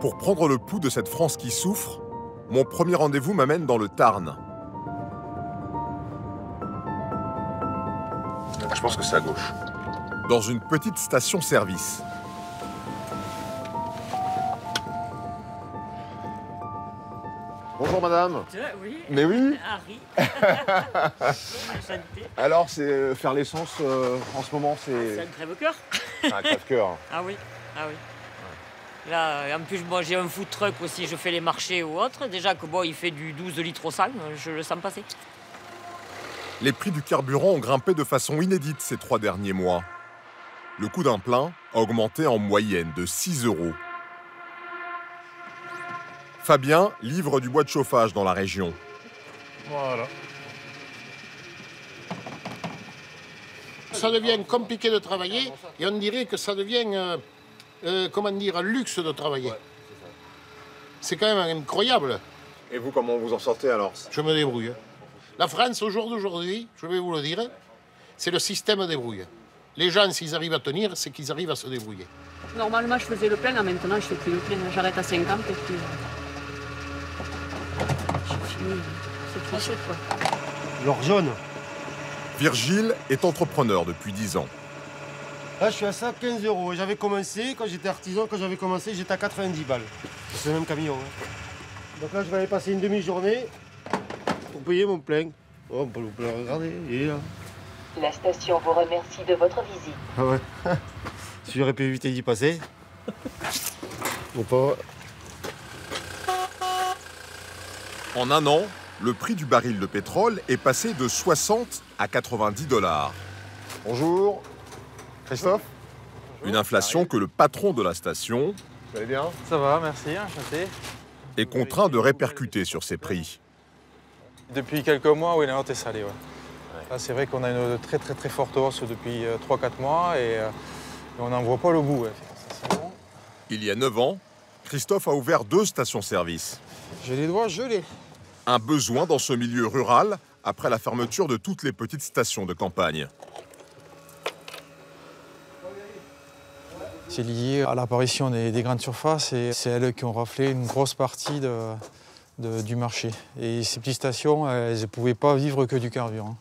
Pour prendre le pouls de cette France qui souffre, mon premier rendez-vous m'amène dans le Tarn. Je pense que c'est à gauche. Dans une petite station-service. Bonjour madame. Oui. Mais oui. Harry. Enchanté. Alors, c'est faire l'essence en ce moment, C'est un crève-cœur. un crève-cœur. Ah oui, ah oui. Là, en plus, moi, j'ai un food truck aussi, je fais les marchés ou autre. Déjà que bon, il fait du 12 litres au 100, je le sens passer. Les prix du carburant ont grimpé de façon inédite ces 3 derniers mois. Le coût d'un plein a augmenté en moyenne de 6 €. Fabien livre du bois de chauffage dans la région. Voilà. Ça devient compliqué de travailler et on dirait que ça devient, comment dire, un luxe de travailler. C'est quand même incroyable. Et vous, comment vous en sortez alors? Je me débrouille. La France, au jour d'aujourd'hui, je vais vous le dire, c'est le système débrouille. Les gens, s'ils arrivent à tenir, c'est qu'ils arrivent à se débrouiller. Normalement, je faisais le plein, là, maintenant, je fais plus le plein. J'arrête à 50 et puis... J'ai fini. C'est fichu, quoi. L'or jaune. Virgile est entrepreneur depuis 10 ans. Là, je suis à ça 15 €. J'avais commencé, quand j'étais artisan, j'étais à 90 balles. C'est le même camion. Hein. Donc là, je vais aller passer une demi-journée pour payer mon plein. Oh, on peut le regarder, il est là. La station vous remercie de votre visite. Ah ouais. Si j'aurais pu éviter d'y passer. Ou pas. En un an, le prix du baril de pétrole est passé de 60 à 90 $. Bonjour. Christophe. Une inflation que le patron de la station, Vous allez bien? Ça va, merci, enchanté. est contraint de répercuter sur ses prix. Depuis quelques mois, oui, la note est salée. Ouais. Là, c'est vrai qu'on a une très forte hausse depuis 3-4 mois et on n'en voit pas le bout. Ouais. Il y a 9 ans, Christophe a ouvert 2 stations-service. J'ai les doigts gelés. Un besoin dans ce milieu rural après la fermeture de toutes les petites stations de campagne. C'est lié à l'apparition des grandes surfaces et c'est elles qui ont raflé une grosse partie du marché. Et ces petites stations, elles ne pouvaient pas vivre que du carburant.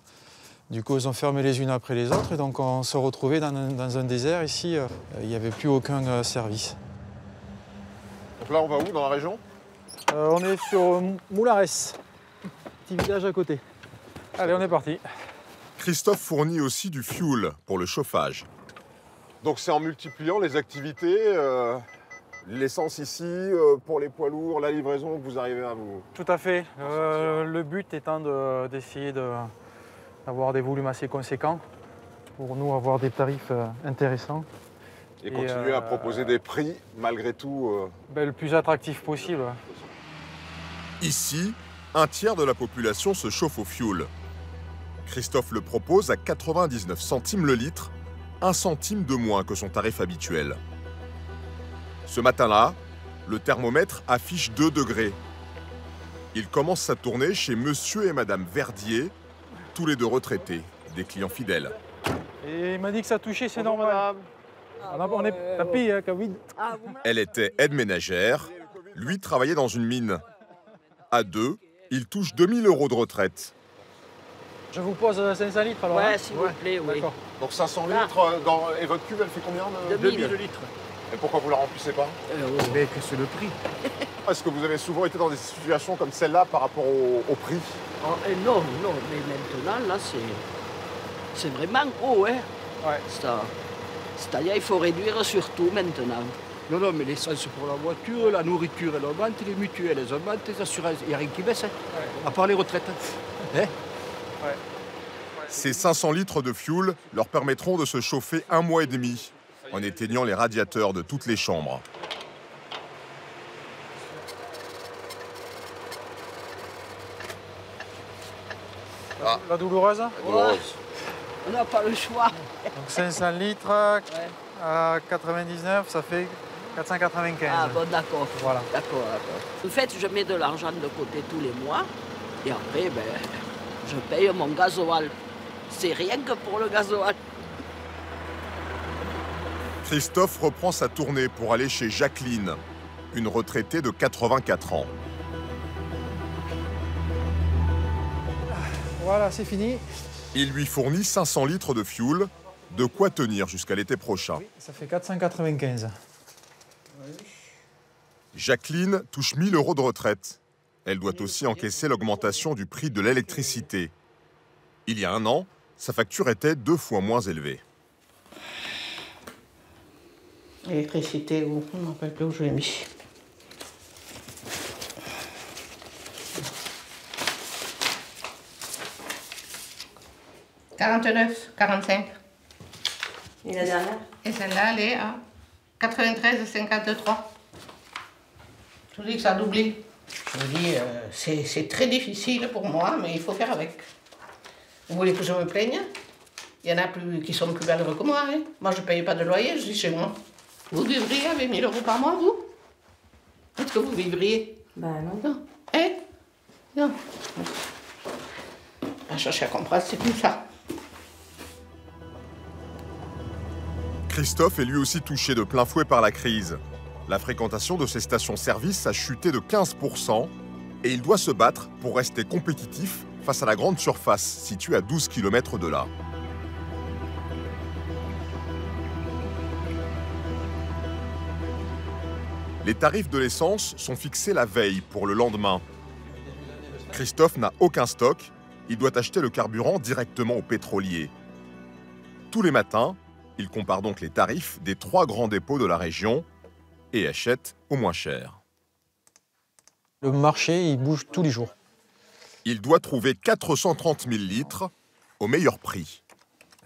Du coup, elles ont fermé les unes après les autres et donc on se retrouvait dans un désert ici. Il n'y avait plus aucun service. Donc là, on va où dans la région? On est sur Moulares, petit village à côté. Allez, on est parti. Christophe fournit aussi du fuel pour le chauffage. Donc c'est en multipliant les activités, l'essence ici, pour les poids lourds, la livraison, que vous arrivez à vous... Tout à fait. Le but étant d'essayer d'avoir des volumes assez conséquents pour nous avoir des tarifs intéressants. Et continuer à proposer des prix, malgré tout... Le plus attractif possible. Ici, un tiers de la population se chauffe au fioul. Christophe le propose à 99 centimes le litre, 1 centime de moins que son tarif habituel. Ce matin-là, le thermomètre affiche 2 degrés. Il commence sa tournée chez Monsieur et Madame Verdier, tous les 2 retraités, des clients fidèles. Et il m'a dit que ça touchait, c'est normal. On est tapis, hein, Covid. Elle était aide ménagère, lui travaillait dans une mine. À 2, il touche 2000 € de retraite. Je vous pose 500 litres alors. Ouais, s'il vous plaît, oui. D'accord. Donc 500 litres, et votre cube, elle fait combien? 2000 litres. Et pourquoi vous la remplissez pas? Mais que c'est le prix. Est-ce que vous avez souvent été dans des situations comme celle-là par rapport au prix? Non, mais maintenant, là, c'est vraiment haut, hein. Ouais. C'est-à-dire, il faut réduire surtout maintenant. Non, mais l'essence pour la voiture, la nourriture, elle augmente, les mutuelles, elles augmentent, les assurances, il n'y a rien qui baisse, hein. À part les retraites. Hein. Ouais. Ces 500 litres de fuel leur permettront de se chauffer 1 mois et demi, en éteignant les radiateurs de toutes les chambres. La douloureuse? Ouais. On n'a pas le choix. Donc 500 litres à 99, ça fait 495. Ah bon, d'accord. Voilà. D'accord. En fait, je mets de l'argent de côté tous les mois et après, je paye mon gasoil. C'est rien que pour le gasoil. Christophe reprend sa tournée pour aller chez Jacqueline, une retraitée de 84 ans. Voilà, c'est fini. Il lui fournit 500 litres de fioul, de quoi tenir jusqu'à l'été prochain. Oui, ça fait 495. Jacqueline touche 1 000 € de retraite. Elle doit aussi encaisser l'augmentation du prix de l'électricité. Il y a un an, sa facture était 2 fois moins élevée. L'électricité, où on ne me rappelle plus où je l'ai mis. « 49, 45. Et la dernière? Et celle-là, elle est à 93,53. Je vous dis que ça a doublé. Je vous dis, c'est très difficile pour moi, mais il faut faire avec. Vous voulez que je me plaigne? Il y en a plus, qui sont plus malheureux que moi. Hein. Moi, je ne paye pas de loyer, je suis chez moi. Vous vivriez avec 1 000 € par mois, vous? Est-ce que vous vivriez? Ben non. Non. Hein? Non. À chercher à comprendre, c'est comme ça. Christophe est lui aussi touché de plein fouet par la crise. La fréquentation de ses stations-service a chuté de 15% et il doit se battre pour rester compétitif face à la grande surface située à 12 km de là. Les tarifs de l'essence sont fixés la veille pour le lendemain. Christophe n'a aucun stock, il doit acheter le carburant directement au pétrolier. Tous les matins, il compare donc les tarifs des 3 grands dépôts de la région et achète au moins cher. Le marché, il bouge tous les jours. Il doit trouver 430 000 litres au meilleur prix.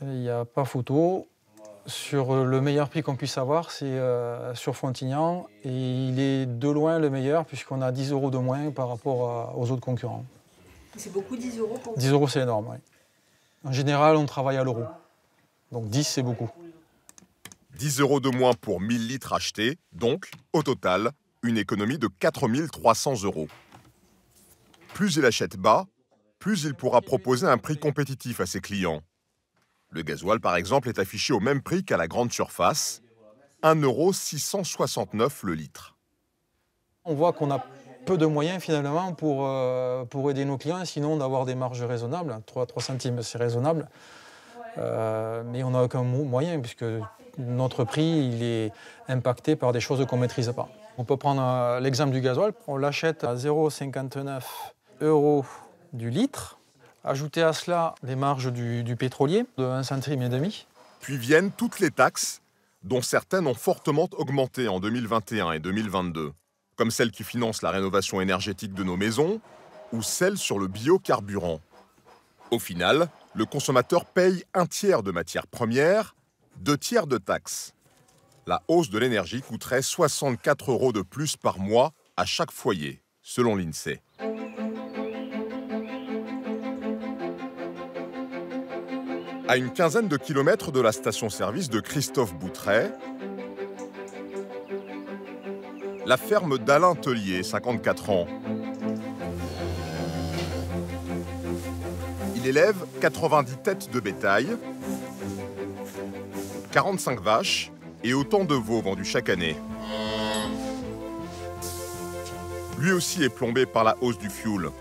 Il n'y a pas photo. Sur le meilleur prix qu'on puisse avoir, c'est sur Frontignan. Et il est de loin le meilleur, puisqu'on a 10 € de moins par rapport aux autres concurrents. C'est beaucoup, 10 € pour vous? 10 €, c'est énorme, oui. En général, on travaille à l'euro. Donc 10, c'est beaucoup. 10 € de moins pour 1 000 litres achetés, donc, au total, une économie de 4 300 €. Plus il achète bas, plus il pourra proposer un prix compétitif à ses clients. Le gasoil, par exemple, est affiché au même prix qu'à la grande surface, 1,669 € le litre. On voit qu'on a peu de moyens, finalement, pour aider nos clients, sinon d'avoir des marges raisonnables. 3 centimes, c'est raisonnable. Mais on n'a aucun moyen, puisque notre prix il est impacté par des choses qu'on ne maîtrise pas. On peut prendre l'exemple du gasoil. On l'achète à 0,59 € du litre. Ajouter à cela les marges du pétrolier de 1,5 centime. Puis viennent toutes les taxes, dont certaines ont fortement augmenté en 2021 et 2022, comme celles qui financent la rénovation énergétique de nos maisons ou celles sur le biocarburant. Au final, le consommateur paye 1/3 de matières premières, 2/3 de taxes. La hausse de l'énergie coûterait 64 € de plus par mois à chaque foyer, selon l'INSEE. À une quinzaine de kilomètres de la station-service de Christophe Boutret, la ferme d'Alain Tellier, 54 ans. Il élève 90 têtes de bétail, 45 vaches et autant de veaux vendus chaque année. Lui aussi est plombé par la hausse du fioul.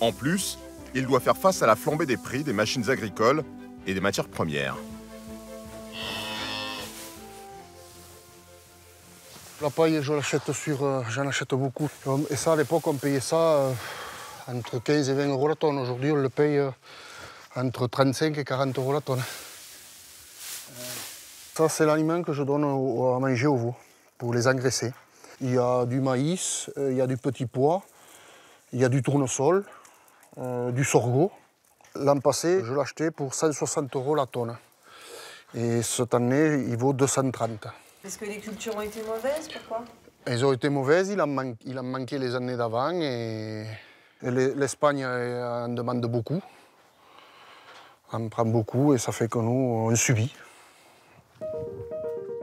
En plus, il doit faire face à la flambée des prix des machines agricoles et des matières premières. La paille, je l'achète j'en achète beaucoup. Et ça, à l'époque, on payait ça entre 15 et 20 € la tonne. Aujourd'hui, on le paye entre 35 et 40 € la tonne. Ça, c'est l'aliment que je donne à manger aux veaux, pour les engraisser. Il y a du maïs, il y a du petit pois, il y a du tournesol, du sorgho. L'an passé, je l'achetais pour 160 € la tonne. Et cette année, il vaut 230. Est-ce que les cultures ont été mauvaises? Pourquoi? Elles ont été mauvaises, il en manquait les années d'avant et l'Espagne en demande beaucoup. On prend beaucoup et ça fait que nous, on subit.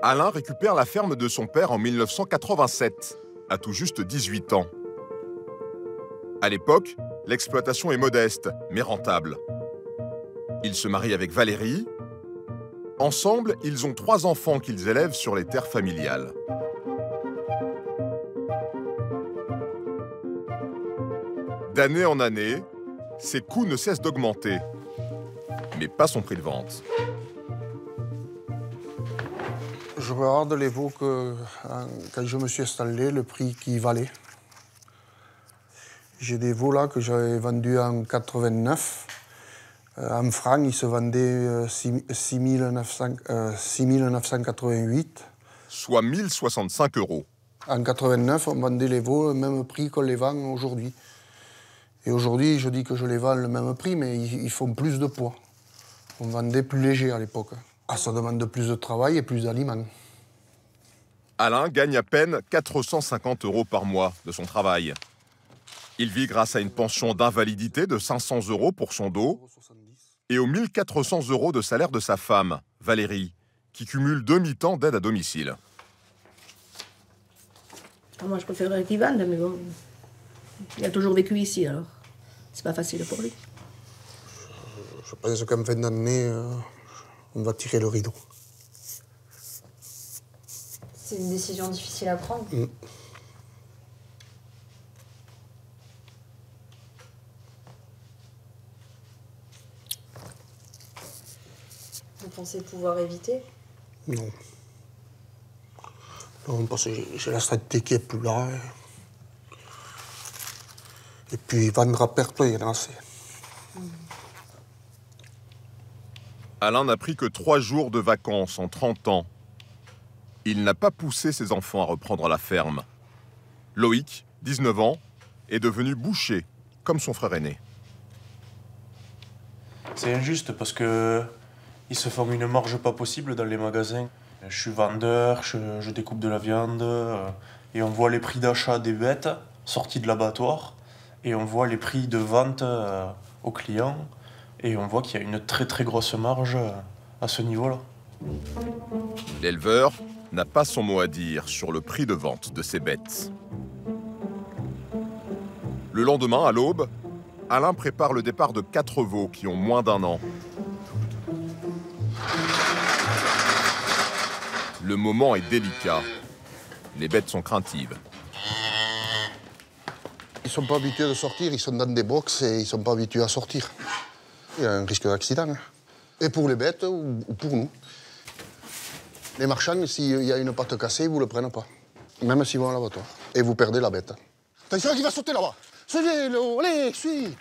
Alain récupère la ferme de son père en 1987, à tout juste 18 ans. À l'époque, l'exploitation est modeste, mais rentable. Il se marie avec Valérie. Ensemble, ils ont 3 enfants qu'ils élèvent sur les terres familiales. D'année en année, ses coûts ne cessent d'augmenter, mais pas son prix de vente. Je regarde les veaux que, quand je me suis installé, le prix qu'ils valaient. J'ai des veaux là que j'avais vendus en 89. En francs, ils se vendaient 6 988. Soit 1065 €. En 89, on vendait les veaux au même prix qu'on les vend aujourd'hui. Et aujourd'hui, je dis que je les vends le même prix, mais ils font plus de poids. On vendait plus léger à l'époque. Ah, ça demande plus de travail et plus d'aliments. Alain gagne à peine 450 € par mois de son travail. Il vit grâce à une pension d'invalidité de 500 € pour son dos et aux 1400 € de salaire de sa femme, Valérie, qui cumule 2 mi-temps d'aide à domicile. Moi, je préférerais qu'il vende, mais bon, il a toujours vécu ici, alors c'est pas facile pour lui. Je pense qu'en fin d'année, on va tirer le rideau. C'est une décision difficile à prendre. Vous pensez pouvoir éviter? Non. Non, parce que j'ai la santé qui est plus là. Et puis, vendre à perte, il y en a assez. Alain n'a pris que 3 jours de vacances en 30 ans. Il n'a pas poussé ses enfants à reprendre la ferme. Loïc, 19 ans, est devenu boucher, comme son frère aîné. C'est injuste parce que il se forme une marge pas possible dans les magasins. Je suis vendeur, je découpe de la viande et on voit les prix d'achat des bêtes sorties de l'abattoir et on voit les prix de vente aux clients et on voit qu'il y a une très très grosse marge à ce niveau-là. L'éleveur n'a pas son mot à dire sur le prix de vente de ses bêtes. Le lendemain, à l'aube, Alain prépare le départ de 4 veaux qui ont moins d'1 an. Le moment est délicat. Les bêtes sont craintives. Ils ne sont pas habitués de sortir, ils sont dans des box et ils ne sont pas habitués à sortir. Il y a un risque d'accident. Et pour les bêtes ou pour nous. Les marchands, s'il y a une patte cassée, vous ne le prennent pas. Même s'ils vont à l'abattoir. Et vous perdez la bête. Attention, il va sauter là-bas. Suivez-le, allez, suis.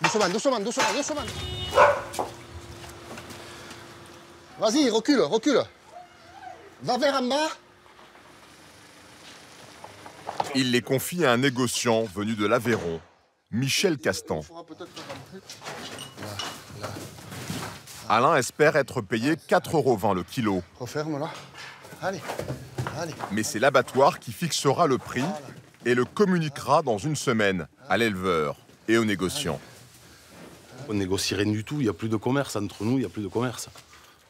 Doucement, doucement, doucement, doucement. Vas-y, recule, recule. Va vers en bas. Il les confie à un négociant venu de l'Aveyron, Michel Castan. Alain espère être payé 4,20 € le kilo. Referme là. Allez, allez. Mais c'est l'abattoir qui fixera le prix et le communiquera dans une semaine à l'éleveur et aux négociants. On négocie rien du tout, il n'y a plus de commerce. Entre nous, il n'y a plus de commerce.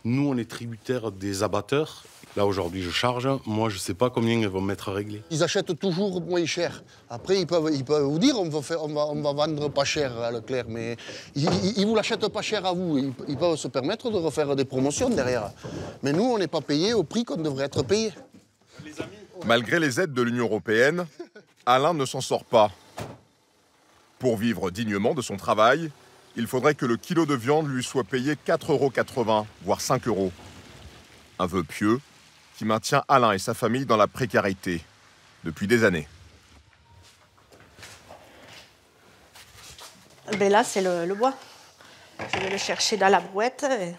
Nous, on est tributaires des abatteurs. Là, aujourd'hui, je charge. Moi, je ne sais pas combien ils vont mettre réglé. Ils achètent toujours moins cher. Après, ils peuvent vous dire on va vendre pas cher à Leclerc, mais ils ne vous l'achètent pas cher à vous. Ils peuvent se permettre de refaire des promotions derrière. Mais nous, on n'est pas payés au prix qu'on devrait être payés. Malgré les aides de l'Union européenne, Alain ne s'en sort pas. Pour vivre dignement de son travail, il faudrait que le kilo de viande lui soit payé 4,80 €, voire 5 €. Un vœu pieux qui maintient Alain et sa famille dans la précarité depuis des années. Ben là, c'est le bois. Je vais le chercher dans la brouette. Et...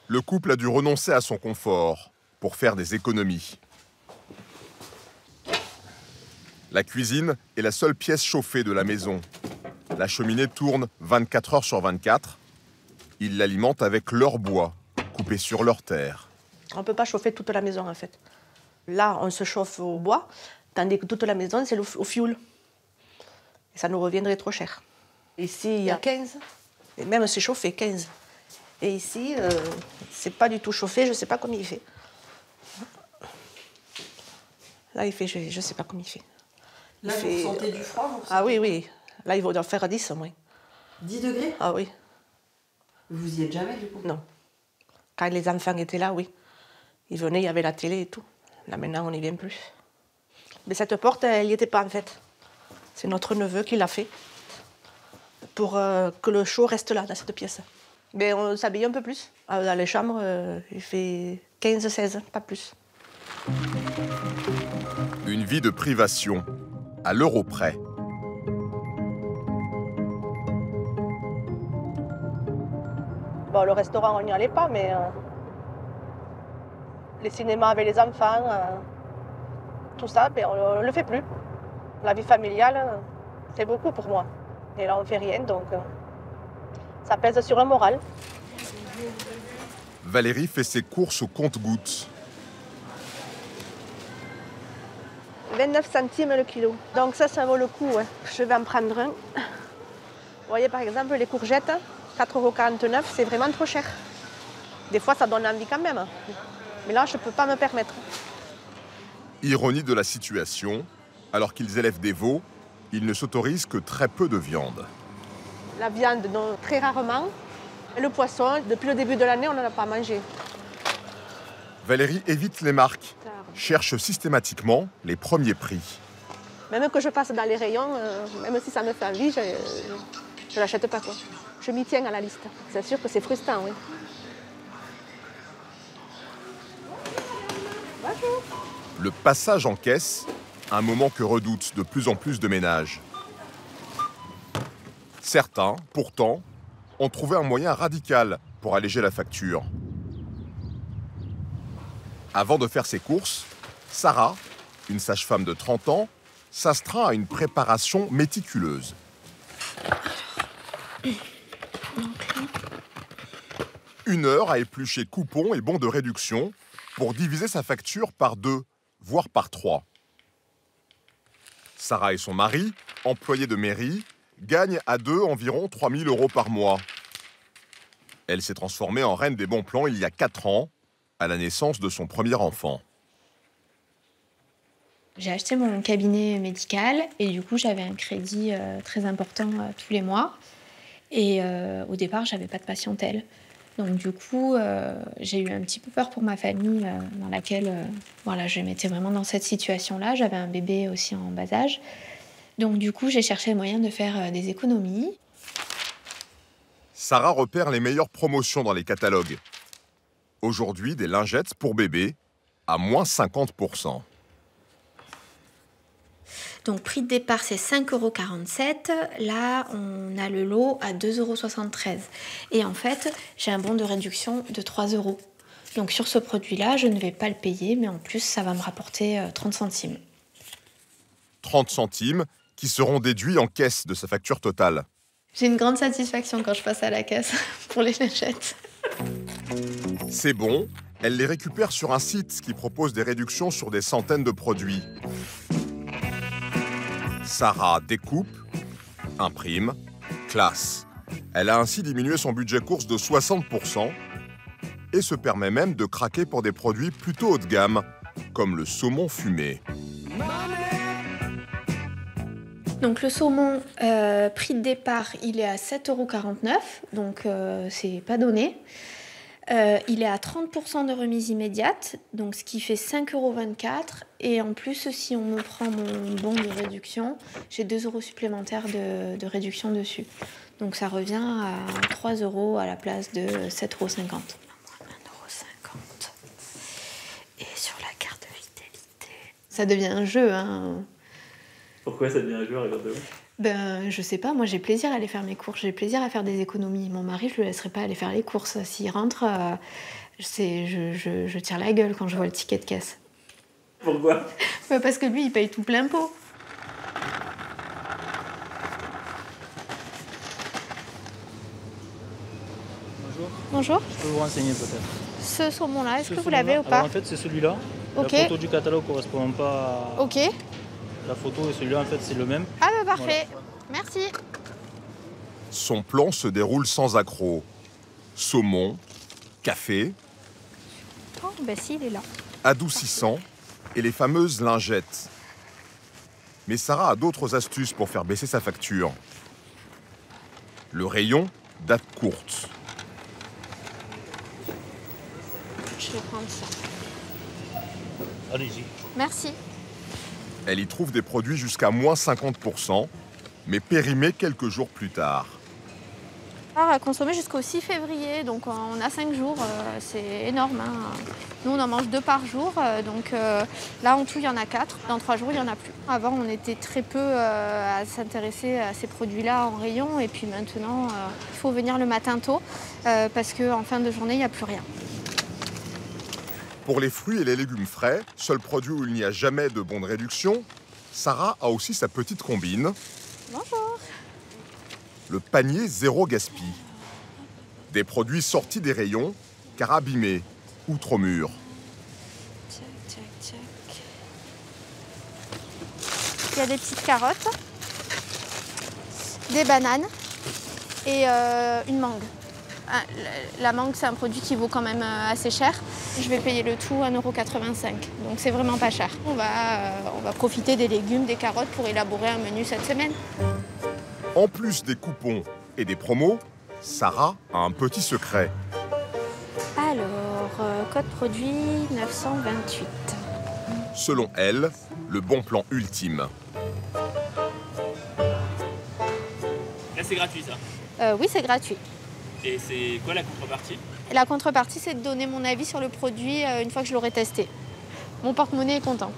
Le couple a dû renoncer à son confort pour faire des économies. La cuisine est la seule pièce chauffée de la maison. La cheminée tourne 24 heures sur 24. Ils l'alimentent avec leur bois, coupé sur leur terre. On ne peut pas chauffer toute la maison, en fait. Là, on se chauffe au bois, tandis que toute la maison, c'est au fioul. Et ça nous reviendrait trop cher. Ici, il y a 15. Et même c'est chauffé, 15. Et ici, c'est pas du tout chauffé, je ne sais pas combien il fait. Là, il fait, je ne sais pas combien il fait. Là, vous sentez du froid, vous Ah oui, oui. Là, il va en faire 10 au moins. 10 degrés? Ah oui. Vous y êtes jamais, du coup? Non. Quand les enfants étaient là, oui. Ils venaient, il y avait la télé et tout. Là, maintenant, on n'y vient plus. Mais cette porte, elle n'y était pas, en fait. C'est notre neveu qui l'a fait pour que le chaud reste là, dans cette pièce. Mais on s'habille un peu plus. Dans les chambres, il fait 15-16, pas plus. Une vie de privation, à l'euro près. Bon, le restaurant, on n'y allait pas, mais les cinémas avec les enfants, tout ça, ben, on ne le fait plus. La vie familiale, c'est beaucoup pour moi. Et là, on ne fait rien, donc ça pèse sur le moral. Valérie fait ses courses au compte-gouttes. 29 centimes le kilo. Donc ça vaut le coup. Ouais. Je vais en prendre un. Vous voyez, par exemple, les courgettes, 4,49 €, c'est vraiment trop cher. Des fois, ça donne envie quand même. Mais là, je ne peux pas me permettre. Ironie de la situation, alors qu'ils élèvent des veaux, ils ne s'autorisent que très peu de viande. La viande, non, très rarement. Et le poisson, depuis le début de l'année, on n'en a pas mangé. Valérie évite les marques, cherche systématiquement les premiers prix. Même que je passe dans les rayons, même si ça me fait envie, je ne l'achète pas, quoi. Je m'y tiens à la liste. C'est sûr que c'est frustrant, oui. Bonjour. Le passage en caisse, un moment que redoutent de plus en plus de ménages. Certains, pourtant, ont trouvé un moyen radical pour alléger la facture. Avant de faire ses courses, Sarah, une sage-femme de 30 ans, s'astreint à une préparation méticuleuse. Une heure à éplucher coupons et bons de réduction pour diviser sa facture par 2, voire par 3. Sarah et son mari, employés de mairie, gagnent à 2 environ 3 000 € par mois. Elle s'est transformée en reine des bons plans il y a 4 ans, à la naissance de son premier enfant. J'ai acheté mon cabinet médical et du coup j'avais un crédit très important tous les mois. Et au départ, j'avais pas de patientèle. Donc du coup, j'ai eu un petit peu peur pour ma famille dans laquelle voilà, je m'étais vraiment dans cette situation-là. J'avais un bébé aussi en bas âge. Donc du coup, j'ai cherché le moyen de faire des économies. Sarah repère les meilleures promotions dans les catalogues. Aujourd'hui, des lingettes pour bébé à moins 50%. Donc prix de départ, c'est 5,47 €. Là, on a le lot à 2,73 €. Et en fait, j'ai un bon de réduction de 3 €. Donc sur ce produit-là, je ne vais pas le payer, mais en plus, ça va me rapporter 30 centimes. 30 centimes qui seront déduits en caisse de sa facture totale. J'ai une grande satisfaction quand je passe à la caisse pour les lingettes. C'est bon, elle les récupère sur un site qui propose des réductions sur des centaines de produits. Sarah découpe, imprime, classe. Elle a ainsi diminué son budget course de 60% et se permet même de craquer pour des produits plutôt haut de gamme, comme le saumon fumé. Donc le saumon, prix de départ, il est à 7,49 €, donc c'est pas donné. Il est à 30% de remise immédiate, donc ce qui fait 5,24 €. Et en plus, si on me prend mon bon de réduction, j'ai 2 € supplémentaires de réduction dessus. Donc ça revient à 3 € à la place de 7,50 €. 1,50 €. Et sur la carte de fidélité... Ça devient un jeu, hein. Pourquoi ça devient un jeu, regarde-moi? Ben, je sais pas, moi j'ai plaisir à aller faire mes courses, j'ai plaisir à faire des économies. Mon mari, je le laisserai pas aller faire les courses. S'il rentre, je tire la gueule quand je vois le ticket de caisse. Pourquoi? Parce que lui, il paye tout plein pot. Bonjour. Bonjour. Je peux vous renseigner peut-être. Ce saumon-là, est-ce que vous saumon-là, l'avez ou pas? Alors, en fait, c'est celui-là. Ok. La photo du catalogue correspond pas à... Ok. La photo et celui-là, en fait, c'est le même. Ah bah parfait. Voilà. Merci. Son plan se déroule sans accroc. Saumon, café, Oh, bah si, il est là. adoucissant et les fameuses lingettes. Mais Sarah a d'autres astuces pour faire baisser sa facture. Le rayon date courte. Je vais prendre ça. Allez-y. Merci. Elle y trouve des produits jusqu'à moins 50%, mais périmés quelques jours plus tard. À consommer jusqu'au 6 février, donc on a 5 jours, c'est énorme. Hein. Nous, on en mange 2 par jour, donc là, en tout, il y en a 4. Dans 3 jours, il n'y en a plus. Avant, on était très peu à s'intéresser à ces produits-là en rayon, et puis maintenant, il faut venir le matin tôt, parce qu'en fin de journée, il n'y a plus rien. Pour les fruits et les légumes frais, seul produit où il n'y a jamais de bons de réduction, Sarah a aussi sa petite combine. Bonjour. Le panier zéro gaspille. Des produits sortis des rayons, car abîmés ou trop mûrs. Il y a des petites carottes, des bananes et une mangue. La mangue, c'est un produit qui vaut quand même assez cher. Je vais payer le tout 1,85 €, donc c'est vraiment pas cher. On va profiter des légumes, des carottes pour élaborer un menu cette semaine. En plus des coupons et des promos, Sarah a un petit secret. Alors, code produit 928. Selon elle, le bon plan ultime. Là, c'est gratuit, ça? Oui, c'est gratuit. Et c'est quoi la contrepartie? La contrepartie, c'est de donner mon avis sur le produit une fois que je l'aurai testé. Mon porte-monnaie est content.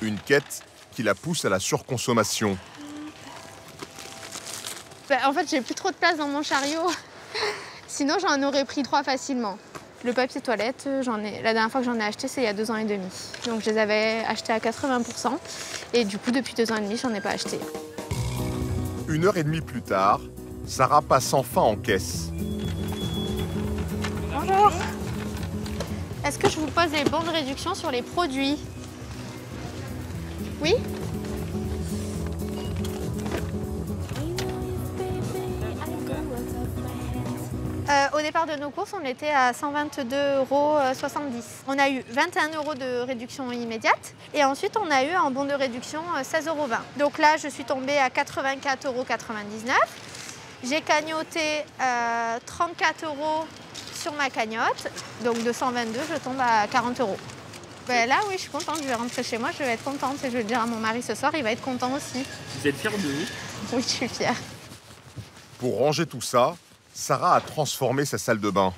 Une quête qui la pousse à la surconsommation. En fait, j'ai plus trop de place dans mon chariot. Sinon, j'en aurais pris 3 facilement. Le papier toilette, la dernière fois que j'en ai acheté, c'est il y a 2 ans et demi. Donc, je les avais achetés à 80%. Et du coup, depuis 2 ans et demi, j'en ai pas acheté. 1h30 plus tard, Sarah passe enfin en caisse. Bonjour. Est-ce que je vous pose les bons de réduction sur les produits? Oui? Au départ de nos courses, on était à 122,70 €. On a eu 21 € de réduction immédiate et ensuite on a eu un bon de réduction 16,20 €. Donc là, je suis tombée à 84,99 €. J'ai cagnoté 34 € sur ma cagnotte. Donc de 122, je tombe à 40 €. Ben là, oui, je suis contente. Je vais rentrer chez moi, je vais être contente. Et je vais le dire à mon mari ce soir, il va être content aussi. Vous êtes fière de vous? Oui, je suis fière. Pour ranger tout ça, Sarah a transformé sa salle de bain.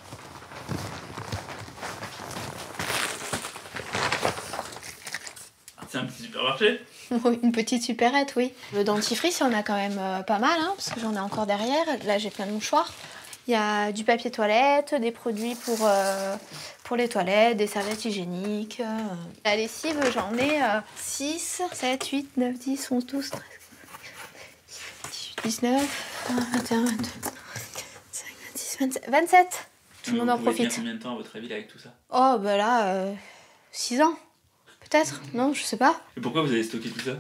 C'est un petit supermarché? Oui, une petite supérette, oui. Le dentifrice, il y en a quand même pas mal, hein, parce que j'en ai encore derrière. Là, j'ai plein de mouchoirs. Il y a du papier toilette, des produits pour les toilettes, des serviettes hygiéniques. La lessive, j'en ai 6, 7, 8, 9, 10, 11, 12, 13, 18, 19, 21, 22, 27. Tout le monde en profite. Vous combien de temps à votre avis là, avec tout ça? Oh, bah là, 6 ans, peut-être. Non, je sais pas. Et pourquoi vous avez stocké tout ça?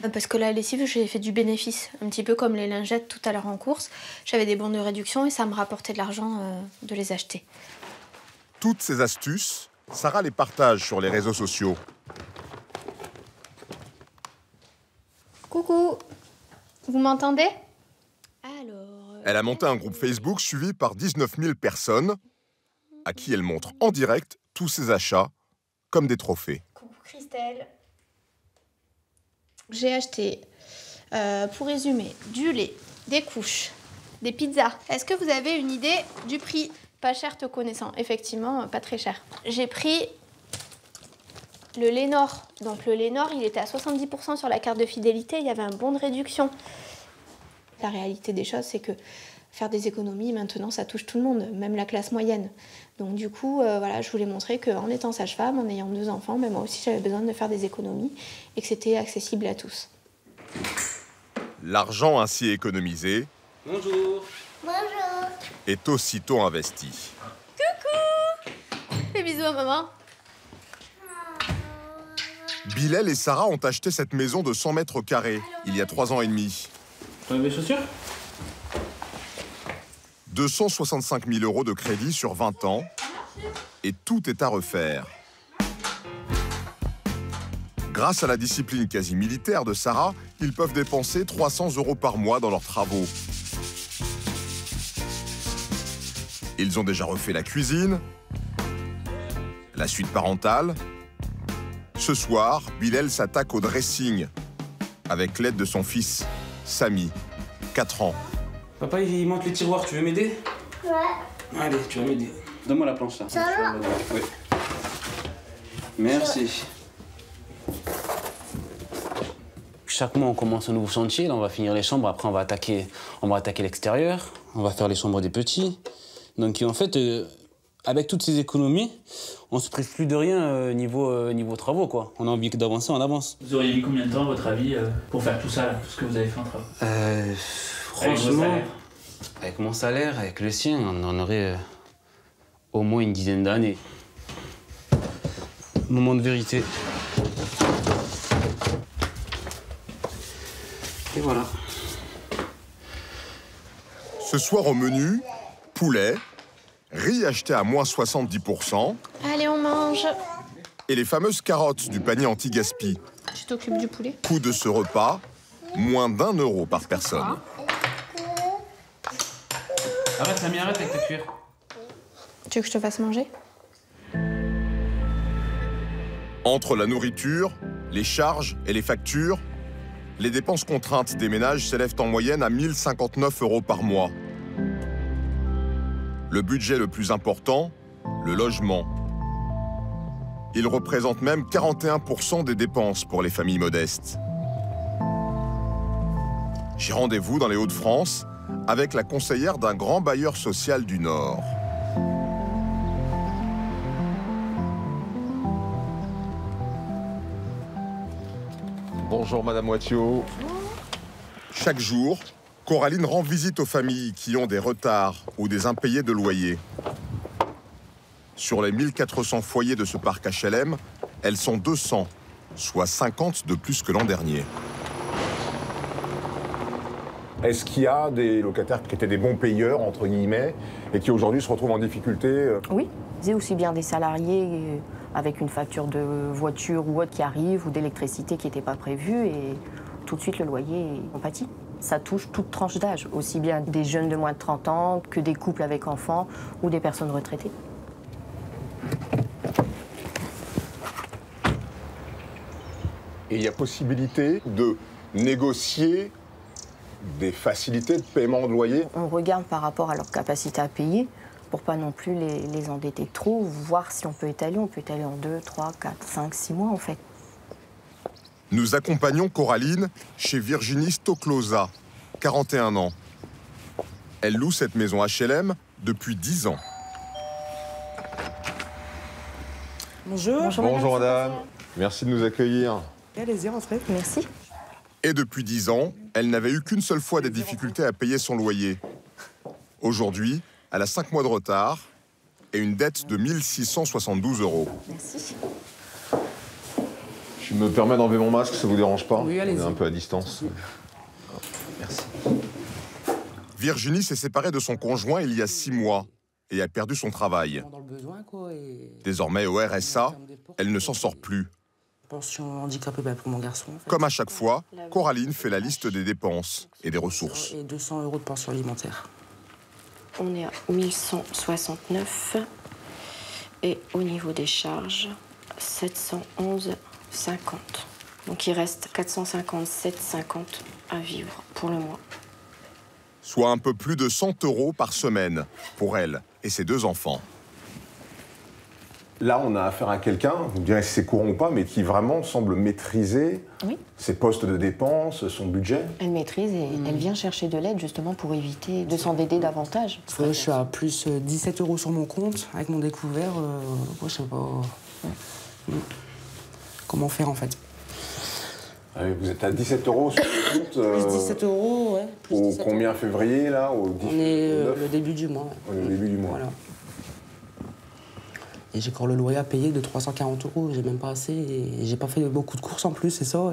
Parce que la lessive, j'ai fait du bénéfice. Un petit peu comme les lingettes tout à l'heure en course. J'avais des bons de réduction et ça me rapportait de l'argent de les acheter. Toutes ces astuces, Sarah les partage sur les réseaux sociaux. Coucou, vous m'entendez? Elle a monté un groupe Facebook suivi par 19 000 personnes à qui elle montre en direct tous ses achats comme des trophées. Coucou Christelle. J'ai acheté, pour résumer, du lait, des couches, des pizzas. Est-ce que vous avez une idée du prix? Pas cher te connaissant, effectivement, pas très cher. J'ai pris le Lénor. Donc le Lénor, il était à 70% sur la carte de fidélité, il y avait un bon de réduction. La réalité des choses, c'est que faire des économies, maintenant, ça touche tout le monde, même la classe moyenne. Donc du coup, voilà, je voulais montrer qu'en étant sage-femme, en ayant 2 enfants, mais moi aussi, j'avais besoin de faire des économies et que c'était accessible à tous. L'argent ainsi économisé Bonjour. Bonjour. est aussitôt investi. Coucou. Fais bisous à maman. Bilal et Sarah ont acheté cette maison de 100 mètres carrés il y a 3 ans et demi. Tu as des chaussures? 265 000 € de crédit sur 20 ans et tout est à refaire. Grâce à la discipline quasi militaire de Sarah, ils peuvent dépenser 300 € par mois dans leurs travaux. Ils ont déjà refait la cuisine, la suite parentale, Ce soir, Bilal s'attaque au dressing avec l'aide de son fils, Samy, 4 ans. Papa, il manque les tiroirs, tu veux m'aider? Ouais. Allez, tu vas m'aider. Donne-moi la planche là. Ça va? Oui. Merci. Chaque mois, on commence un nouveau chantier. Là, on va finir les chambres. Après, on va attaquer l'extérieur. On va faire les chambres des petits. Donc, en fait, avec toutes ces économies, on se prive plus de rien niveau travaux, quoi. On a envie d'avancer, on avance. Vous auriez mis combien de temps, à votre avis, pour faire tout ça, là, tout ce que vous avez fait en travaux? Franchement, avec mon salaire, avec le sien, on en aurait au moins une dizaine d'années. Moment de vérité. Et voilà. Ce soir au menu, poulet, riz acheté à moins 70%, Allez, on mange. et les fameuses carottes du panier anti-gaspi. Tu t'occupes du poulet. Coût de ce repas, moins d'1 euro par personne. Arrête, Samy, arrête avec ta cuillère. Tu veux que je te fasse manger? Entre la nourriture, les charges et les factures, les dépenses contraintes des ménages s'élèvent en moyenne à 1 059 euros par mois. Le budget le plus important, le logement. Il représente même 41% des dépenses pour les familles modestes. J'ai rendez-vous dans les Hauts-de-France avec la conseillère d'un grand bailleur social du Nord. Bonjour Madame Wattiot. Chaque jour, Coraline rend visite aux familles qui ont des retards ou des impayés de loyer. Sur les 1400 foyers de ce parc HLM, elles sont 200, soit 50 de plus que l'an dernier. Est-ce qu'il y a des locataires qui étaient des bons payeurs, entre guillemets, et qui aujourd'hui se retrouvent en difficulté? Oui, c'est aussi bien des salariés avec une facture de voiture ou autre qui arrive, ou d'électricité qui n'était pas prévue, et tout de suite le loyer en pâtit. Ça touche toute tranche d'âge, aussi bien des jeunes de moins de 30 ans que des couples avec enfants ou des personnes retraitées. Et il y a possibilité de négocier des facilités de paiement de loyer? On regarde par rapport à leur capacité à payer, pour pas non plus les endetter trop, voir si on peut étaler en 2, 3, 4, 5, 6 mois en fait. Nous accompagnons Coraline chez Virginie Stoklosa, 41 ans. Elle loue cette maison HLM depuis 10 ans. Bonjour. Bonjour madame, merci de nous accueillir. Allez-y, rentrez. Merci. Et depuis 10 ans, elle n'avait eu qu'une seule fois des difficultés à payer son loyer. Aujourd'hui, elle a 5 mois de retard et une dette de 1 672 euros. Merci. Je me permets d'enlever mon masque, ça vous dérange pas? Oui, allez-y. On est un peu à distance. Merci. Virginie s'est séparée de son conjoint il y a 6 mois et a perdu son travail. Désormais au RSA, elle ne s'en sort plus. Pension handicapée pour mon garçon. En fait. Comme à chaque fois, Coraline fait la liste des dépenses et des ressources. Et 200 euros de pension alimentaire. On est à 1169 et au niveau des charges, 711,50. Donc il reste 457,50 à vivre pour le mois. Soit un peu plus de 100 euros par semaine pour elle et ses 2 enfants. Là, on a affaire à quelqu'un, vous me direz si c'est courant ou pas, mais qui vraiment semble maîtriser ses postes de dépenses, son budget. Elle maîtrise et elle vient chercher de l'aide justement pour éviter de s'endetter davantage. Je suis à plus 17 euros sur mon compte avec mon découvert. Moi, je sais pas comment faire en fait. Ah oui, vous êtes à 17 euros sur le compte. Plus 17 euros, ouais. Plus au 17 combien euros. février là au 10, On est au 9? le début du mois. Le début du mois. Voilà. Et j'ai encore le loyer à payer de 340 euros. J'ai même pas assez. Et j'ai pas fait beaucoup de courses en plus, c'est ça.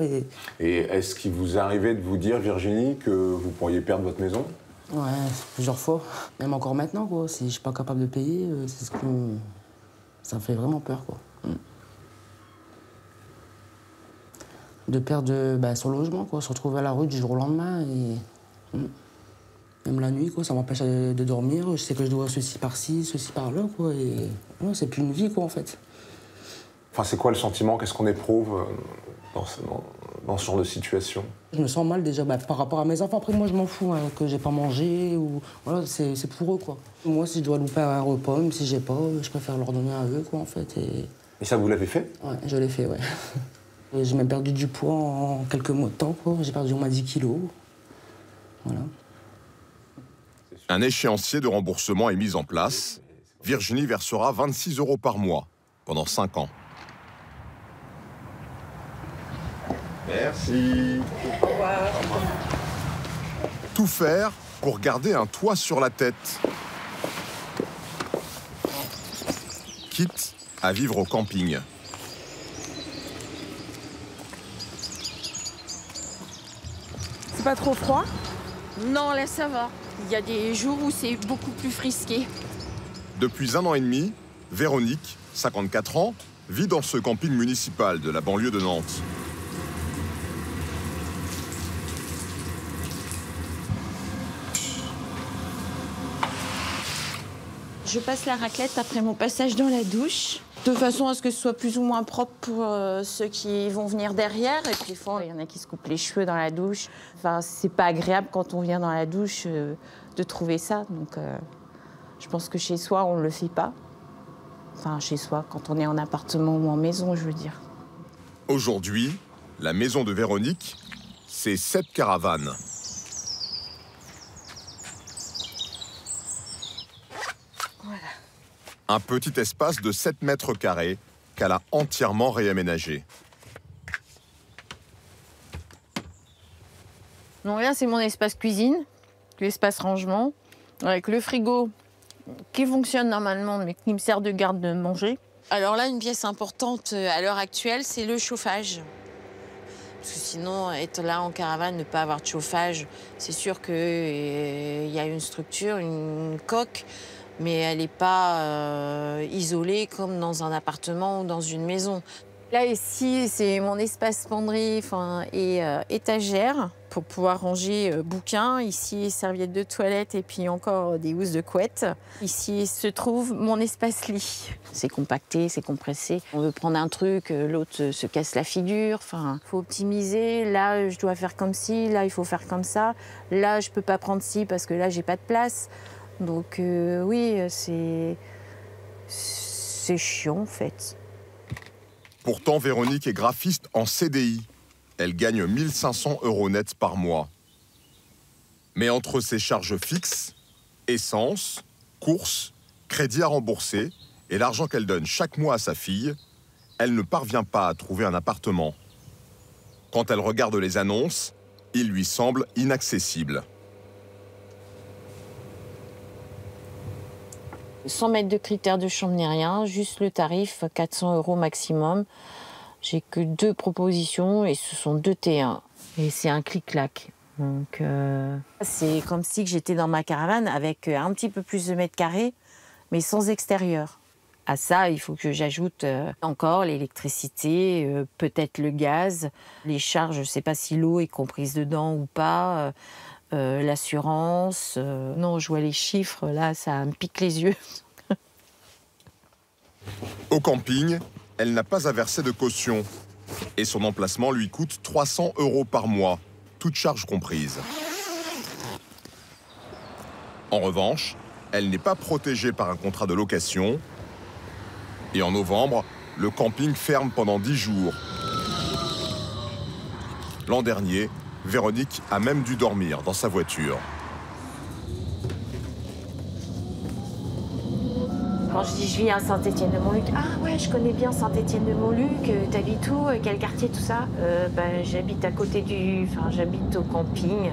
Et est-ce qu'il vous arrivait de vous dire, Virginie, que vous pourriez perdre votre maison? Ouais, plusieurs fois. Même encore maintenant, quoi. Si je suis pas capable de payer, c'est ce qu'on... Ça me fait vraiment peur, quoi. De perdre son logement, quoi. Se retrouver à la rue du jour au lendemain et... Même la nuit, quoi, ça m'empêche de dormir. Je sais que je dois ceci par-ci, ceci par-là, quoi. Et ouais, c'est plus une vie, quoi, en fait. Enfin, c'est quoi le sentiment? Qu'est-ce qu'on éprouve dans ce genre de situation? Je me sens mal déjà par rapport à mes enfants. Après, moi, je m'en fous que j'ai pas mangé ou voilà, c'est pour eux, quoi. Moi, si je dois louper un repas, même si j'ai pas, je préfère leur donner à eux, quoi, en fait. Et ça, vous l'avez fait? Ouais, je l'ai fait, ouais. J'ai même perdu du poids en quelques mois de temps, quoi. J'ai perdu au moins 10 kilos. Voilà. Un échéancier de remboursement est mis en place. Virginie versera 26 € par mois pendant 5 ans. Merci. Au revoir. Tout faire pour garder un toit sur la tête. Quitte à vivre au camping. C'est pas trop froid? Non, là ça va. Il y a des jours où c'est beaucoup plus frisqué. Depuis 1 an et demi, Véronique, 54 ans, vit dans ce camping municipal de la banlieue de Nantes. Je passe la raclette après mon passage dans la douche, de façon à ce que ce soit plus ou moins propre pour ceux qui vont venir derrière. Et puis des fois, il y en a qui se coupent les cheveux dans la douche. Enfin, c'est pas agréable quand on vient dans la douche de trouver ça. Donc, je pense que chez soi, on ne le fait pas. Enfin, chez soi, quand on est en appartement ou en maison, je veux dire. Aujourd'hui, la maison de Véronique, c'est 7 caravanes. Un petit espace de 7 mètres carrés qu'elle a entièrement réaménagé. Donc là, c'est mon espace cuisine, l'espace rangement, avec le frigo qui fonctionne normalement, mais qui me sert de garde-manger. Alors là, une pièce importante à l'heure actuelle, c'est le chauffage. Parce que sinon, être là en caravane, ne pas avoir de chauffage, c'est sûr qu'il y a une structure, une coque, mais elle n'est pas isolée comme dans un appartement ou dans une maison. Là, ici, c'est mon espace penderie et étagère pour pouvoir ranger bouquins. Ici, serviettes de toilette et puis encore des housses de couette. Ici se trouve mon espace lit. C'est compacté, c'est compressé. On veut prendre un truc, l'autre se casse la figure. Enfin, faut optimiser. Là, je dois faire comme ci. Là, il faut faire comme ça. Là, je peux pas prendre ci parce que là, j'ai pas de place. Donc oui, c'est chiant en fait. Pourtant, Véronique est graphiste en CDI. Elle gagne 1 500 € net par mois. Mais entre ses charges fixes, essence, courses, crédit à rembourser et l'argent qu'elle donne chaque mois à sa fille, elle ne parvient pas à trouver un appartement. Quand elle regarde les annonces, il lui semble inaccessible. 100 mètres de critères de chambre ni rien, juste le tarif, 400 € maximum. J'ai que 2 propositions et ce sont 2 T1. Et c'est un clic-clac. Donc c'est comme si j'étais dans ma caravane avec un petit peu plus de mètres carrés, mais sans extérieur. À ça, il faut que j'ajoute encore l'électricité, peut-être le gaz, les charges, je ne sais pas si l'eau est comprise dedans ou pas. L'assurance. Non, je vois les chiffres, là, ça me pique les yeux. Au camping, elle n'a pas à verser de caution. Et son emplacement lui coûte 300 € par mois, toutes charges comprises. En revanche, elle n'est pas protégée par un contrat de location. Et en novembre, le camping ferme pendant 10 jours. L'an dernier, Véronique a même dû dormir dans sa voiture. Quand je dis je vis à Saint-Étienne-de-Montluc, ah ouais, je connais bien Saint-Étienne-de-Montluc, t'habites où, quel quartier, tout ça? J'habite à côté j'habite au camping.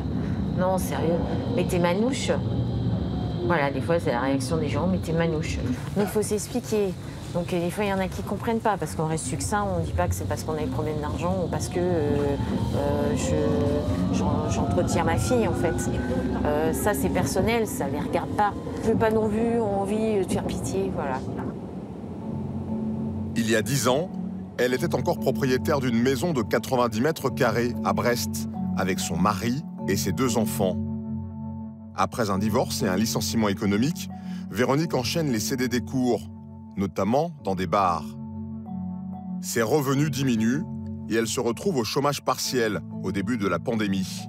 Non, sérieux, mais t'es manouche. Voilà, des fois c'est la réaction des gens, mais t'es manouche. Donc il faut s'expliquer. Donc des fois, il y en a qui ne comprennent pas, parce qu'on reste succinct, on ne dit pas que c'est parce qu'on a des problèmes d'argent ou parce que j'entretiens ma fille, en fait. Ça, c'est personnel, ça ne les regarde pas. Je n'ai pas non plus envie de faire pitié, voilà. Il y a 10 ans, elle était encore propriétaire d'une maison de 90 mètres carrés à Brest, avec son mari et ses 2 enfants. Après un divorce et un licenciement économique, Véronique enchaîne les CDD courts, notamment dans des bars. Ses revenus diminuent et elle se retrouve au chômage partiel au début de la pandémie.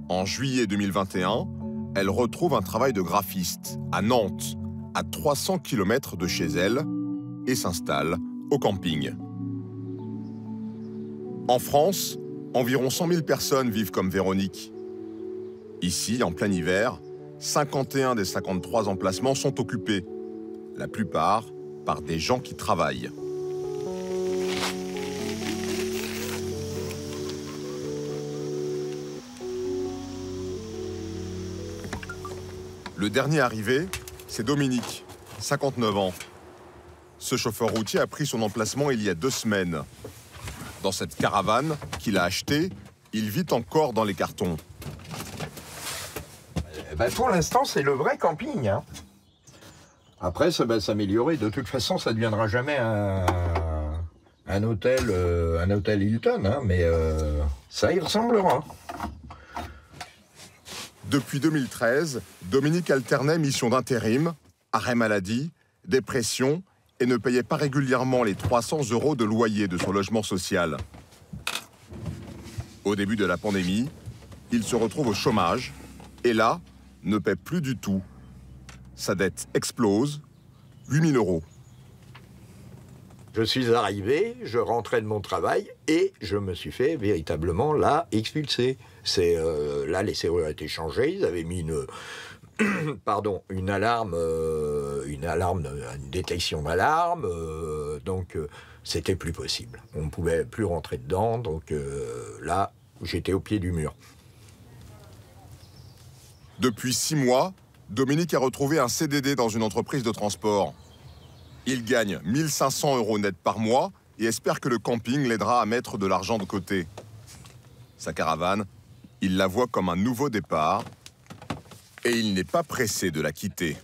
En juillet 2021, elle retrouve un travail de graphiste à Nantes, à 300 km de chez elle, et s'installe au camping. En France, environ 100 000 personnes vivent comme Véronique. Ici, en plein hiver, 51 des 53 emplacements sont occupés, la plupart par des gens qui travaillent. Le dernier arrivé, c'est Dominique, 59 ans. Ce chauffeur routier a pris son emplacement il y a 2 semaines. Dans cette caravane qu'il a achetée, il vit encore dans les cartons. Pour l'instant, c'est le vrai camping. Hein. Après, ça va s'améliorer. De toute façon, ça ne deviendra jamais un hôtel Hilton, hein, mais ça y ressemblera. Depuis 2013, Dominique alternait mission d'intérim, arrêt maladie, dépression et ne payait pas régulièrement les 300 € de loyer de son logement social. Au début de la pandémie, il se retrouve au chômage et là, ne paie plus du tout. Sa dette explose, 8 000 €. Je suis arrivé, je rentrais de mon travail et je me suis fait véritablement là expulser. Là, les serrures étaient changées, ils avaient mis une alarme, une détection d'alarme, donc c'était plus possible. On ne pouvait plus rentrer dedans, donc là, j'étais au pied du mur. Depuis 6 mois, Dominique a retrouvé un CDD dans une entreprise de transport. Il gagne 1 500 € net par mois et espère que le camping l'aidera à mettre de l'argent de côté. Sa caravane, il la voit comme un nouveau départ et il n'est pas pressé de la quitter.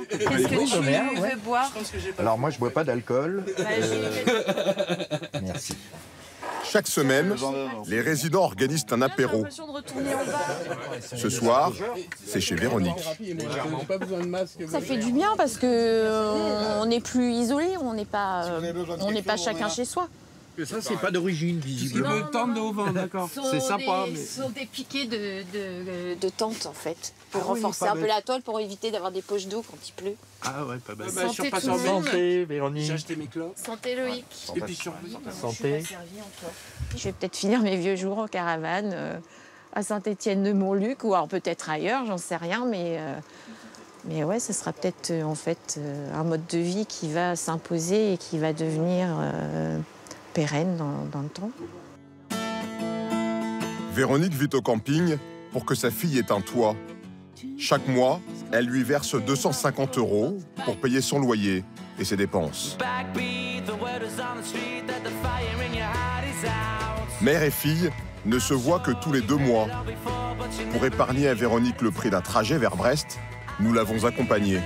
Qu'est-ce que tu veux boire? Alors moi, je bois pas d'alcool. Merci. Chaque semaine, les résidents organisent un apéro. Ce soir, c'est chez Véronique. Ça fait du bien parce qu'on n'est plus isolés, on n'est pas chacun chez soi. Et ça, c'est pas d'origine, visiblement. Le tente de Auvin, d'accord. C'est sympa, mais... Ce sont des piquets de tente, en fait, pour Ah oui, renforcer pas un peu bête. la toile, pour éviter d'avoir des poches d'eau quand il pleut. Ah ouais, pas mal. Santé, tout le monde. Santé, Véronique. J'ai acheté mes clopes. Santé, Loïc. Et puis sur Santé. Je vais peut-être finir mes vieux jours en caravane à Saint-Étienne-de-Montluc, ou alors peut-être ailleurs, j'en sais rien, mais ouais, ce sera peut-être en fait un mode de vie qui va s'imposer et qui va devenir pérenne dans le temps. Véronique vit au camping pour que sa fille ait un toit. Chaque mois, elle lui verse 250 € pour payer son loyer et ses dépenses. Mère et fille ne se voient que tous les 2 mois. Pour épargner à Véronique le prix d'un trajet vers Brest, nous l'avons accompagnée.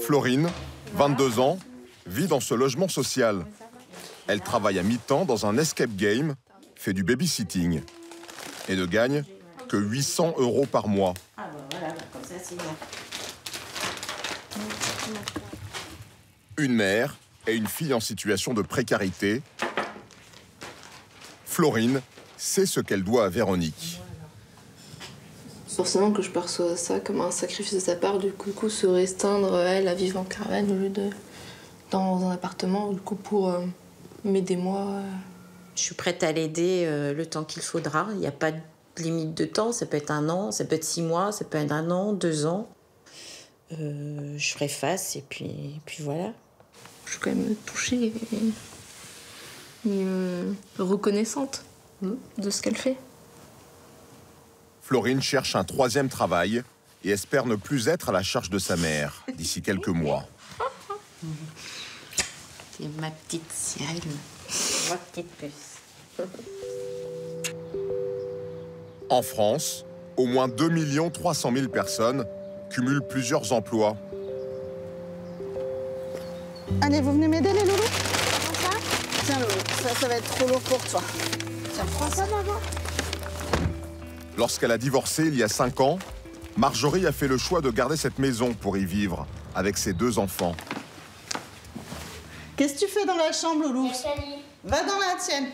Florine, 22 ans, vit dans ce logement social. Elle travaille à mi-temps dans un escape game, fait du babysitting et ne gagne que 800 € par mois. Ah bah voilà, comme ça c'est bien. Une mère et une fille en situation de précarité. Florine sait ce qu'elle doit à Véronique. Forcément que je perçois ça comme un sacrifice de sa part, du coup se restreindre elle à vivre en caravane au lieu de dans un appartement, du coup pour m'aider moi. Je suis prête à l'aider le temps qu'il faudra. Il n'y a pas de limite de temps. Ça peut être 1 an, ça peut être 6 mois, ça peut être 1 an, 2 ans. Je ferai face et puis voilà. Je suis quand même touchée et reconnaissante de ce qu'elle fait. Florine cherche un 3e travail et espère ne plus être à la charge de sa mère d'ici quelques mois. C'est ma petite Cyril, ma petite puce. En France, au moins 2 300 000 personnes cumulent plusieurs emplois. Allez, vous venez m'aider les loulous? Tiens Loulou, ça va être trop lourd pour toi. Tiens, prends ça d'abord. Lorsqu'elle a divorcé il y a 5 ans, Marjorie a fait le choix de garder cette maison pour y vivre avec ses 2 enfants. Qu'est-ce que tu fais dans la chambre, Loulou? Va dans la tienne.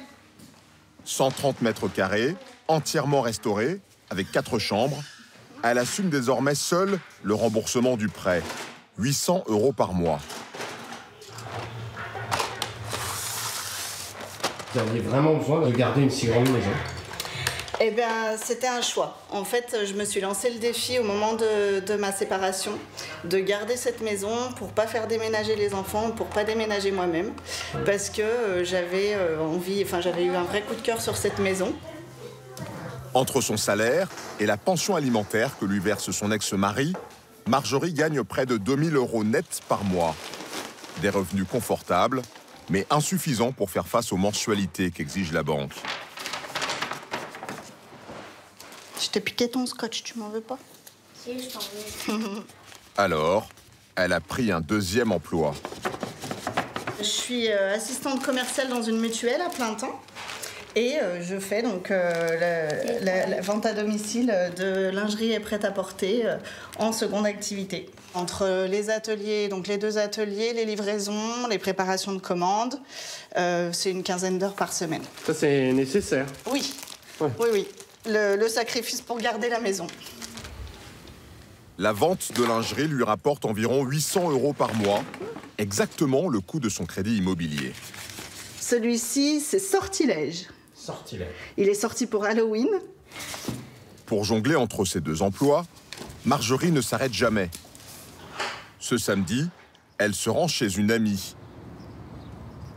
130 mètres carrés, entièrement restaurée, avec 4 chambres. Elle assume désormais seule le remboursement du prêt. 800 € par mois. Vous aviez vraiment besoin de garder une si grande maison? Eh bien, c'était un choix. En fait, je me suis lancé le défi au moment de ma séparation de garder cette maison pour pas faire déménager les enfants, pour pas déménager moi-même, parce que j'avais envie, enfin j'avais eu un vrai coup de cœur sur cette maison. Entre son salaire et la pension alimentaire que lui verse son ex-mari, Marjorie gagne près de 2000 € nets par mois. Des revenus confortables, mais insuffisants pour faire face aux mensualités qu'exige la banque. Je t'ai piqué ton scotch, tu m'en veux pas? Si, je t'en veux. Alors, elle a pris un 2e emploi. Je suis assistante commerciale dans une mutuelle à plein temps. Et je fais donc la vente à domicile de lingerie et prêt-à-porter en seconde activité. Entre les ateliers, donc les 2 ateliers, les livraisons, les préparations de commandes, c'est une 15aine d'heures par semaine. Ça, c'est nécessaire. Oui, ouais. Oui. Le sacrifice pour garder la maison. La vente de lingerie lui rapporte environ 800 € par mois, exactement le coût de son crédit immobilier. Celui-ci, c'est Sortilège. Sortilège. Il est sorti pour Halloween. Pour jongler entre ces 2 emplois, Marjorie ne s'arrête jamais. Ce samedi, elle se rend chez une amie.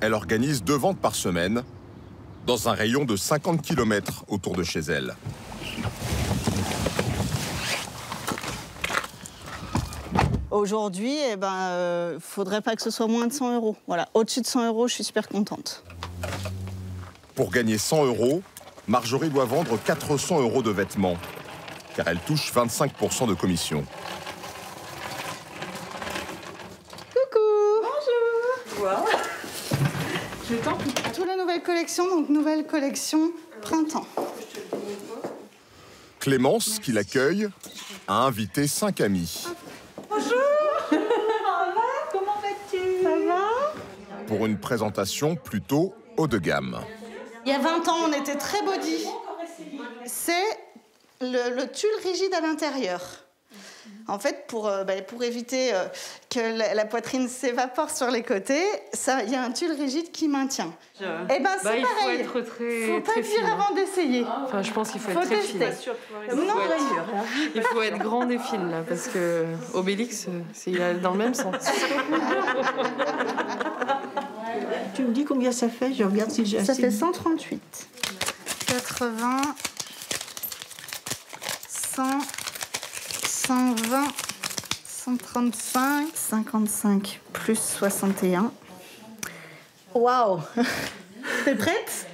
Elle organise 2 ventes par semaine, dans un rayon de 50 km autour de chez elle. Aujourd'hui, faudrait pas que ce soit moins de 100 €. Voilà, au-dessus de 100 €, je suis super contente. Pour gagner 100 €, Marjorie doit vendre 400 € de vêtements, car elle touche 25% de commission. Coucou. Bonjour. Wow. Je t'en prie. Toute la nouvelle collection, donc nouvelle collection printemps. Clémence, qui l'accueille, a invité 5 amis. Bonjour. Ça va? Comment vas-tu? Ça va? Pour une présentation plutôt haut de gamme. Il y a 20 ans, on était très body. C'est le tulle rigide à l'intérieur. En fait, pour éviter que la poitrine s'évapore sur les côtés, il y a un tulle rigide qui maintient. Eh ben, c'est pareil. Il faut être très, faut pas très dire fine. avant d'essayer. Enfin, je pense qu'il faut être très fine. Il faut être grande et fine, là, parce que Obélix, il est dans le même sens. Tu me dis combien ça fait? Je regarde si j'ai assez. Ça fait 138. 80, 100, 120, 135, 55 plus 61. Waouh! T'es prête?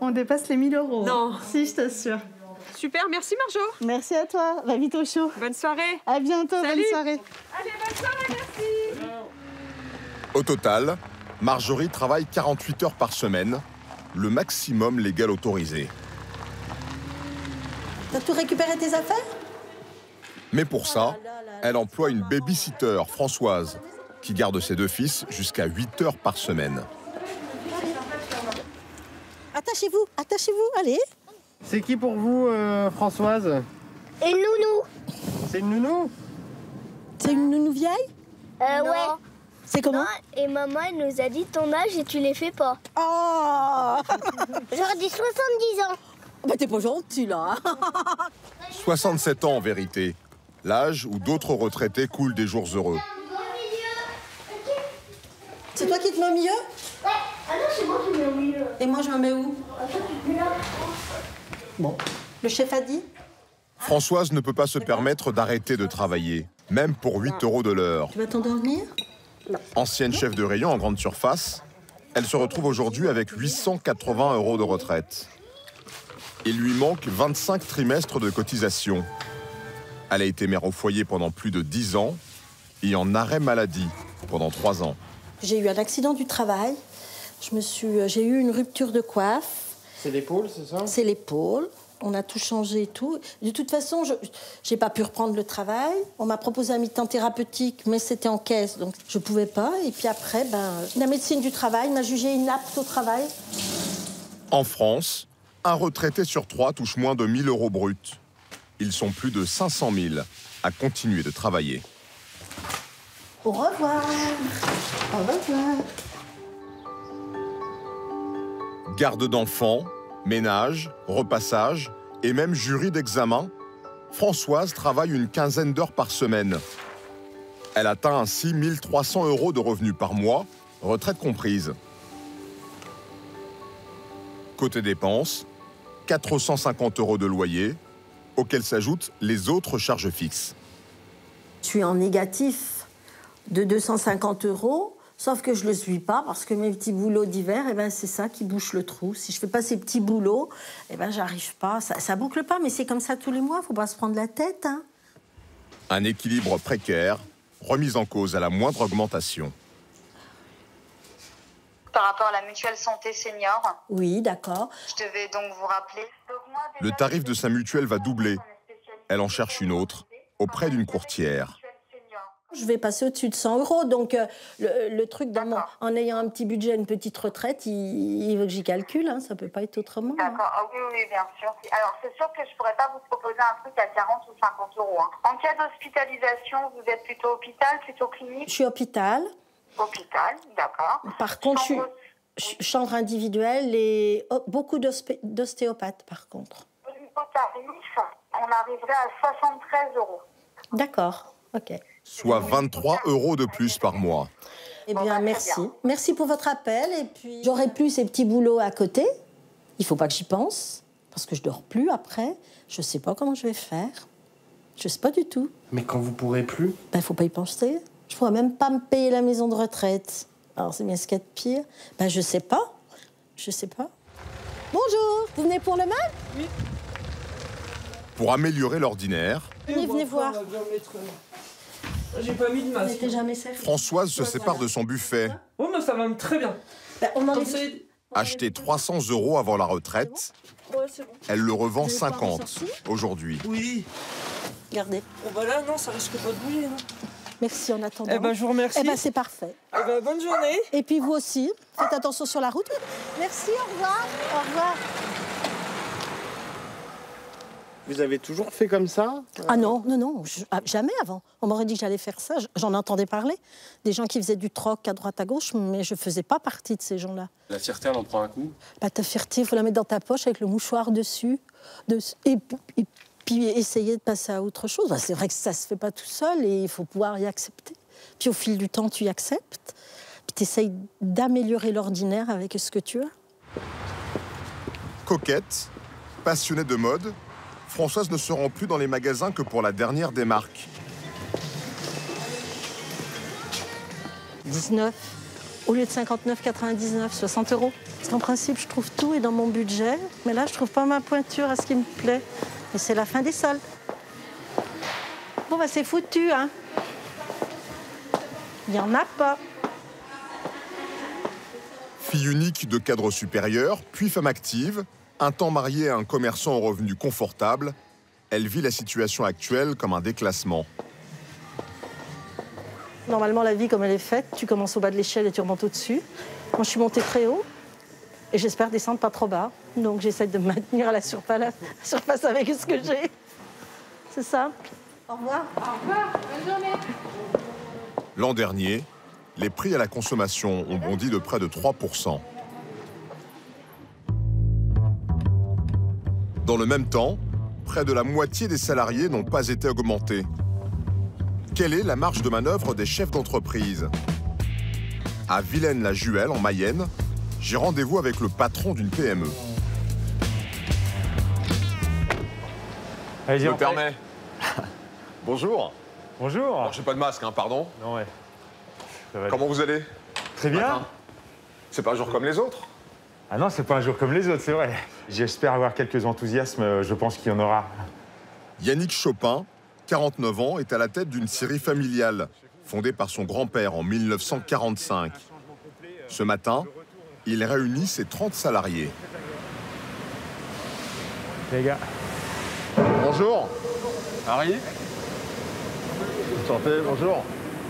On dépasse les 1000 €. Non. Si, je t'assure. Super, merci Marjo. Merci à toi. Va vite au chaud. Bonne soirée. À bientôt. Salut. Bonne soirée. Allez, bonne soirée, merci. Au total, Marjorie travaille 48 heures par semaine, le maximum légal autorisé. T'as tout récupéré tes affaires? Mais pour ça, elle emploie une baby-sitter, Françoise, qui garde ses 2 fils jusqu'à 8 heures par semaine. Attachez-vous, allez. C'est qui pour vous, Françoise? Et nounou. C'est une nounou? C'est une nounou vieille? Ouais. C'est comment? Non, et maman, elle nous a dit ton âge et tu les fais pas. Oh. J'aurais dit 70 ans. Bah t'es pas gentil, là. 67 ans en vérité, l'âge où d'autres retraités coulent des jours heureux. C'est toi qui te mets au milieu? Ouais. Ah non, c'est moi qui me mets au milieu. Et moi, je me mets où? Attends, tu te mets là. Bon. Le chef a dit? Françoise ne peut pas se permettre d'arrêter de travailler, même pour 8 € de l'heure. Tu vas t'endormir? Ancienne chef de rayon en grande surface, elle se retrouve aujourd'hui avec 880 € de retraite. Il lui manque 25 trimestres de cotisation. Elle a été mère au foyer pendant plus de 10 ans et en arrêt maladie pendant 3 ans. J'ai eu un accident du travail. J'ai eu une rupture de coiffe. C'est l'épaule, c'est ça? C'est l'épaule. On a tout changé et tout. De toute façon, je n'ai pas pu reprendre le travail. On m'a proposé un mi-temps thérapeutique, mais c'était en caisse, donc je ne pouvais pas. Et puis après, la médecine du travail m'a jugée inapte au travail. En France, un retraité sur 3 touche moins de 1 000 € bruts. Ils sont plus de 500 000 à continuer de travailler. Au revoir. Au revoir. Garde d'enfants, ménage, repassage et même jury d'examen, Françoise travaille une quinzaine d'heures par semaine. Elle atteint ainsi 1 300 € de revenus par mois, retraite comprise. Côté dépenses, 450 € de loyer, auxquels s'ajoutent les autres charges fixes. Je suis en négatif de 250 €, sauf que je ne le suis pas parce que mes petits boulots d'hiver, c'est ça qui bouche le trou. Si je ne fais pas ces petits boulots, j'arrive pas. Ça boucle pas, mais c'est comme ça tous les mois, il ne faut pas se prendre la tête. Hein. Un équilibre précaire, remis en cause à la moindre augmentation. Par rapport à la mutuelle santé senior. Oui, d'accord. Je devais donc vous rappeler. Le tarif de sa mutuelle va doubler. Elle en cherche une autre, auprès d'une courtière. Je vais passer au-dessus de 100 €. Donc, le truc, en ayant un petit budget, une petite retraite, il veut que j'y calcule. Hein, ça ne peut pas être autrement. D'accord, oui, bien sûr. Alors, c'est sûr que je ne pourrais pas vous proposer un truc à 40 ou 50 €. Hein. En cas d'hospitalisation, vous êtes plutôt hôpital, plutôt clinique? Je suis hôpital. Hôpital, d'accord. Par contre, je suis chambre individuelle et beaucoup d'ostéopathes, par contre. Au niveau tarif, on arriverait à 73 €. D'accord, ok. Soit 23 € de plus par mois. Eh bien, merci. Merci pour votre appel. Et puis, j'aurai plus ces petits boulots à côté. Il ne faut pas que j'y pense, parce que je ne dors plus après. Je ne sais pas comment je vais faire. Je ne sais pas du tout. Mais quand vous pourrez plus? Il ne faut pas y penser. Je ne pourrais même pas me payer la maison de retraite. Alors, c'est bien ce qu'il y a de pire. Je ne sais pas. Je ne sais pas. Bonjour, vous venez pour le mal? Oui. Pour améliorer l'ordinaire, venez voir. J'ai pas mis de masque. Françoise se sépare de son buffet. Oh, mais ça va très bien. Acheté 300 € avant la retraite, elle le revend 50 aujourd'hui. Oui. Regardez. Bon, là, non, ça risque pas de bouger, non? Merci en attendant. Je vous remercie. C'est parfait. Bonne journée. Et puis vous aussi, faites attention sur la route. Merci, au revoir. Au revoir. Vous avez toujours fait comme ça? Ah non, jamais avant. On m'aurait dit que j'allais faire ça. J'en entendais parler. Des gens qui faisaient du troc à droite, à gauche, mais je ne faisais pas partie de ces gens-là. La fierté, elle en prend un coup? Ta fierté, il faut la mettre dans ta poche avec le mouchoir dessus. Et puis essayer de passer à autre chose. C'est vrai que ça ne se fait pas tout seul et il faut pouvoir y accepter. Puis au fil du temps, tu y acceptes. Puis tu essayes d'améliorer l'ordinaire avec ce que tu as. Coquette, passionnée de mode, Françoise ne se rend plus dans les magasins que pour la dernière des marques. 19, au lieu de 59,99, 60 €. Parce qu'en principe, je trouve tout est dans mon budget. Mais là, je trouve pas ma pointure à ce qui me plaît. Et c'est la fin des soldes. Bon, c'est foutu, hein. Il n'y en a pas. Fille unique de cadre supérieur, puis femme active, un temps mariée à un commerçant aux revenus confortables, elle vit la situation actuelle comme un déclassement. Normalement, la vie, comme elle est faite, tu commences au bas de l'échelle et tu remontes au-dessus. Moi, je suis montée très haut et j'espère descendre pas trop bas. Donc, j'essaie de me maintenir à la surface avec ce que j'ai. C'est ça. Au revoir. Au revoir. Bonne journée. L'an dernier, les prix à la consommation ont bondi de près de 3%. Dans le même temps, près de la moitié des salariés n'ont pas été augmentés. Quelle est la marge de manœuvre des chefs d'entreprise? À Vilaine-la-Juhel, en Mayenne, j'ai rendez-vous avec le patron d'une PME. Allez, je me permets. Bonjour. Bonjour. Alors, j'ai pas de masque, hein, pardon. Non, ouais. Comment vous allez? Très bien. C'est pas un jour comme les autres? Ah non, c'est pas un jour comme les autres, c'est vrai. J'espère avoir quelques enthousiasmes, je pense qu'il y en aura. Yannick Chopin, 49 ans, est à la tête d'une scierie familiale, fondée par son grand-père en 1945. Ce matin, il réunit ses 30 salariés. Les gars, bonjour. Harry. Enchanté, bonjour.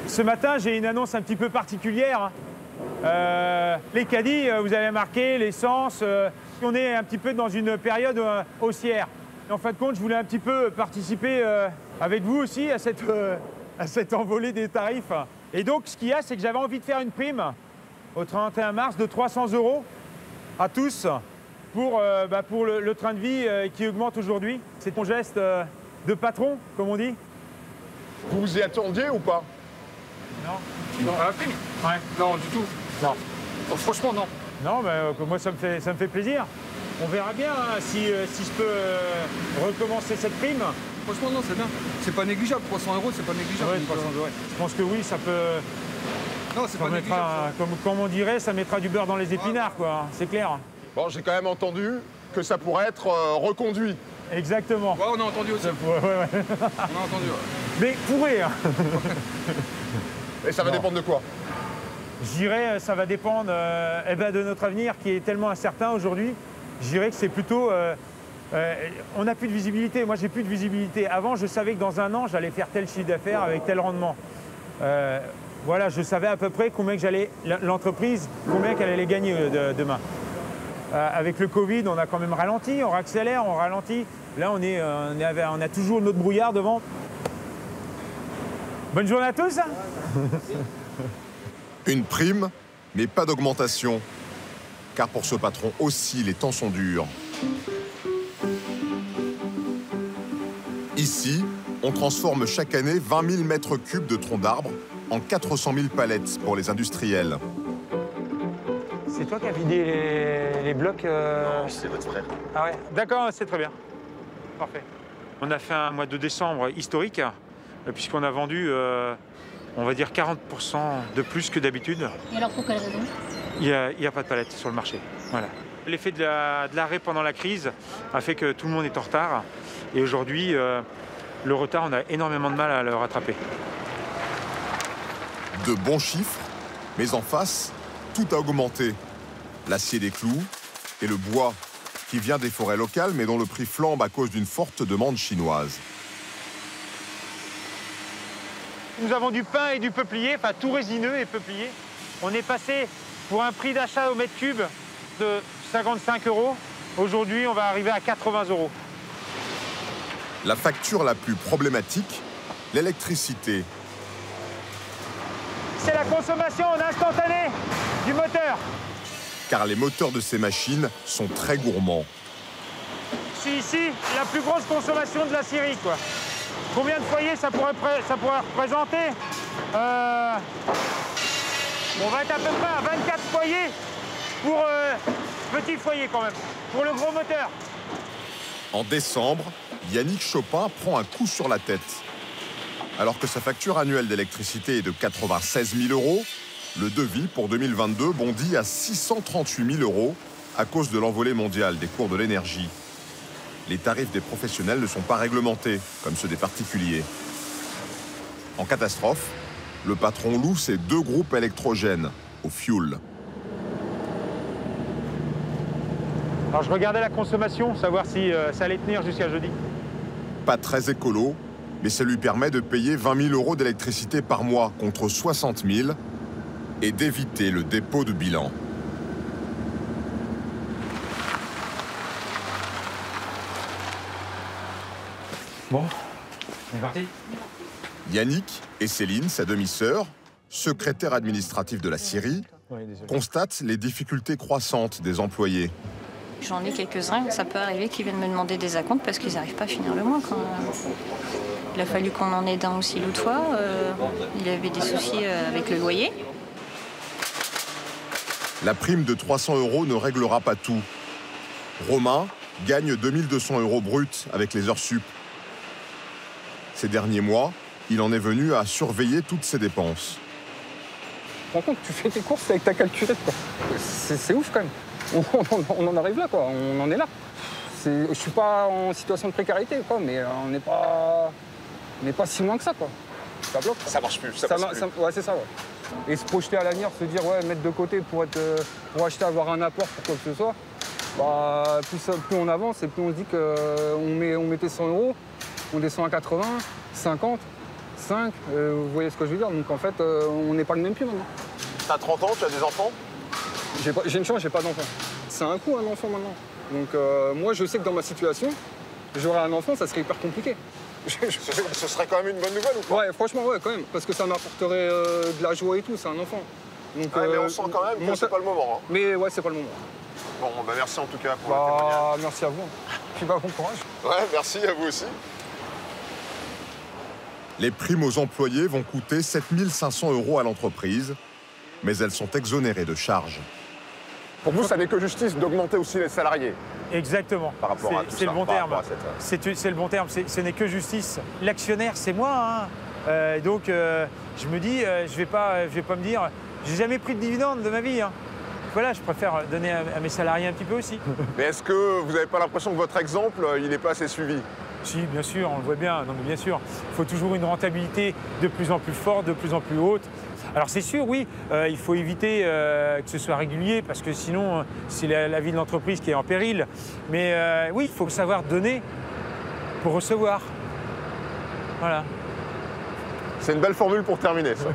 Ce matin, j'ai une annonce un petit peu particulière. Les caddies, vous avez marqué, l'essence, on est un petit peu dans une période haussière. Et en fin de compte, je voulais un petit peu participer avec vous aussi à cette envolée des tarifs. Et donc, ce qu'il y a, c'est que j'avais envie de faire une prime au 31 mars de 300 € à tous pour le train de vie qui augmente aujourd'hui. C'est ton geste de patron, comme on dit. Vous vous y attendiez ou pas? Non. Non, à la prime? Ouais. Non, du tout. Non. Oh, franchement, non. Non, mais moi, ça me fait plaisir. On verra bien hein, si je peux recommencer cette prime. Franchement, non, c'est bien. C'est pas négligeable. 300 €, c'est pas négligeable. Ouais, 300 €. Je pense que oui, ça peut... Non, c'est pas négligeable. Comme on dirait, ça mettra du beurre dans les épinards, quoi. C'est clair. Bon, j'ai quand même entendu que ça pourrait être reconduit. Exactement. Ouais, on a entendu aussi. Ouais. On a entendu, ouais. Mais pourrait, hein. Et ça va dépendre de quoi? Je dirais, ça va dépendre de notre avenir qui est tellement incertain aujourd'hui. Je dirais que c'est plutôt... on n'a plus de visibilité. Moi, j'ai plus de visibilité. Avant, je savais que dans un an, j'allais faire tel chiffre d'affaires avec tel rendement. Voilà, je savais à peu près combien que j'allais... L'entreprise, combien qu'elle allait gagner demain. Avec le Covid, on a quand même ralenti, on accélère, on ralentit. Là, on a toujours notre brouillard devant. Bonne journée à tous. Une prime, mais pas d'augmentation. Car pour ce patron aussi, les temps sont durs. Ici, on transforme chaque année 20 000 mètres cubes de troncs d'arbres en 400 000 palettes pour les industriels. C'est toi qui as vidé les blocs Non, c'est votre frère. Ah ouais, d'accord, c'est très bien. Parfait. On a fait un mois de décembre historique, puisqu'on a vendu, on va dire, 40% de plus que d'habitude. Et alors pour quelle raison? Il n'y a pas de palette sur le marché. Voilà. L'effet de l'arrêt pendant la crise a fait que tout le monde est en retard. Et aujourd'hui, le retard, on a énormément de mal à le rattraper. De bons chiffres, mais en face, tout a augmenté. L'acier des clous et le bois, qui vient des forêts locales, mais dont le prix flambe à cause d'une forte demande chinoise. Nous avons du pin et du peuplier, enfin tout résineux et peuplier. On est passé pour un prix d'achat au mètre cube de 55 €. Aujourd'hui, on va arriver à 80 €. La facture la plus problématique, l'électricité. C'est la consommation en instantané du moteur. Car les moteurs de ces machines sont très gourmands. C'est ici la plus grosse consommation de la Syrie, quoi. Combien de foyers ça pourrait représenter On va être à peu près à 24 foyers pour petit foyer quand même, pour le gros moteur. En décembre, Yannick Chopin prend un coup sur la tête. Alors que sa facture annuelle d'électricité est de 96 000 €, le devis pour 2022 bondit à 638 000 € à cause de l'envolée mondiale des cours de l'énergie. Les tarifs des professionnels ne sont pas réglementés, comme ceux des particuliers. En catastrophe, le patron loue ses 2 groupes électrogènes au fioul. Alors je regardais la consommation, savoir si ça allait tenir jusqu'à jeudi. Pas très écolo, mais ça lui permet de payer 20 000 € d'électricité par mois contre 60 000 et d'éviter le dépôt de bilan. Bon, on est parti. Yannick et Céline, sa demi-sœur, secrétaire administrative de la Syrie, constatent les difficultés croissantes des employés. J'en ai quelques-uns, ça peut arriver qu'ils viennent me demander des acomptes parce qu'ils n'arrivent pas à finir le mois. Quand il a fallu qu'on en aide un aussi l'autre fois. Il avait des soucis avec le loyer. La prime de 300 € ne réglera pas tout. Romain gagne 2 200 € bruts avec les heures sup. Ces derniers mois, il en est venu à surveiller toutes ses dépenses. Par contre, tu fais tes courses avec ta calculette, quoi. C'est ouf quand même. On en arrive là, quoi. On en est là. Je suis pas en situation de précarité, quoi, mais on n'est pas si loin que ça, quoi. Ça bloque. Ça marche plus, ça passe plus. Ouais, c'est ça, ouais. Et se projeter à l'avenir, se dire, ouais, mettre de côté pour acheter, avoir un apport pour quoi que ce soit, Bah, plus on avance et plus on se dit qu'on mettait 100 €, on descend à 80, 50, 5, vous voyez ce que je veux dire. Donc en fait, on n'est pas le même plus maintenant. T'as 30 ans, tu as des enfants? J'ai une chance, j'ai pas d'enfant. C'est un coût un enfant maintenant. Donc moi je sais que dans ma situation, j'aurais un enfant, ça serait hyper compliqué. Ce serait quand même une bonne nouvelle ou pas? Ouais, franchement, ouais, quand même, parce que ça m'apporterait de la joie et tout, c'est un enfant. Donc, ouais, mais on sent quand même que c'est pas le moment. Hein. Mais ouais, c'est pas le moment. Bon, bah merci en tout cas pour le témoignage. Merci à vous. Puis bah, bon courage. Ouais, merci à vous aussi. Les primes aux employés vont coûter 7 500 € à l'entreprise, mais elles sont exonérées de charges. Pour vous, ça n'est que justice d'augmenter aussi les salariés. Exactement. Par rapport à tout c'est ça, le bon par terme. rapport à cette- C'est le bon terme. Ce n'est que justice. L'actionnaire, c'est moi. Hein. Donc, je me dis, je vais pas me dire, j'ai jamais pris de dividende de ma vie. Hein. Voilà, je préfère donner à mes salariés un petit peu aussi. Mais est-ce que vous n'avez pas l'impression que votre exemple, il n'est pas assez suivi? Si, bien sûr, on le voit bien. Non, mais bien sûr, il faut toujours une rentabilité de plus en plus forte, de plus en plus haute. Alors c'est sûr, oui, il faut éviter que ce soit régulier parce que sinon, c'est la vie de l'entreprise qui est en péril. Mais oui, il faut savoir donner pour recevoir. Voilà. C'est une belle formule pour terminer, ça.